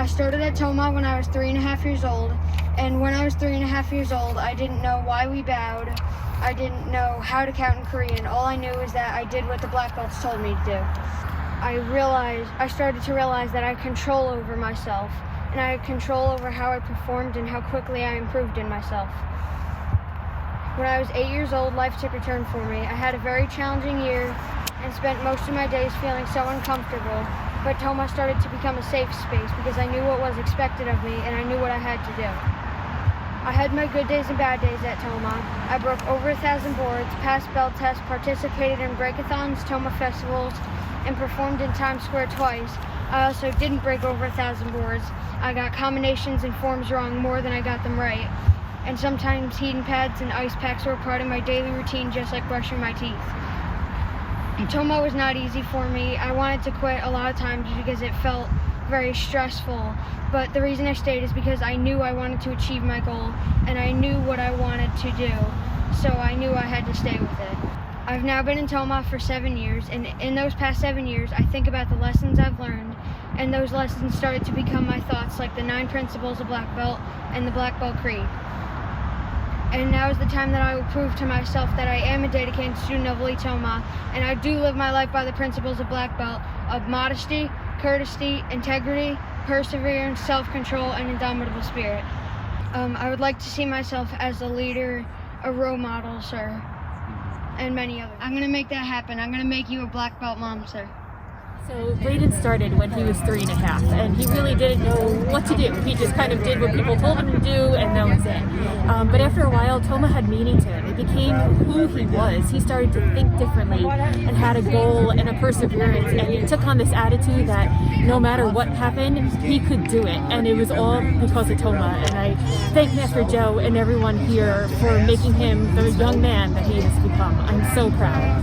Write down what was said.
I started at TOMA when I was 3.5 years old, and when I was 3.5 years old, I didn't know why we bowed. I didn't know how to count in Korean. All I knew is that I did what the black belts told me to do. I started to realize that I had control over myself, and I had control over how I performed and how quickly I improved in myself. When I was 8 years old, life took a turn for me. I had a very challenging year and spent most of my days feeling so uncomfortable, but TOMA started to become a safe space because I knew what was expected of me and I knew what I had to do. I had my good days and bad days at TOMA. I broke over 1,000 boards, passed belt tests, participated in breakathons, TOMA festivals, and performed in Times Square twice. I also didn't break over 1,000 boards. I got combinations and forms wrong more than I got them right. And sometimes heating pads and ice packs were part of my daily routine, just like brushing my teeth. TOMA was not easy for me. I wanted to quit a lot of times because it felt very stressful. But the reason I stayed is because I knew I wanted to achieve my goal, and I knew what I wanted to do. So I knew I had to stay with it. I've now been in TOMA for 7 years, and in those past 7 years, I think about the lessons I've learned, and those lessons started to become my thoughts, like the 9 principles of black belt and the black belt creed. And now is the time that I will prove to myself that I am a dedicated student of Elite TOMA, and I do live my life by the principles of black belt of modesty, courtesy, integrity, perseverance, self-control, and indomitable spirit. I would like to see myself as a leader, a role model, sir, and many others. I'm going to make that happen. I'm going to make you a black belt mom, sir. So Brayden started when he was 3.5, and he really didn't know what to do. He just kind of did what people told him to do, and that was it. But after a while, TOMA had meaning to him. It became who he was. He started to think differently and had a goal and a perseverance, and he took on this attitude that no matter what happened, he could do it. And it was all because of TOMA. And I thank Master Joe and everyone here for making him the young man that he has become. I'm so proud.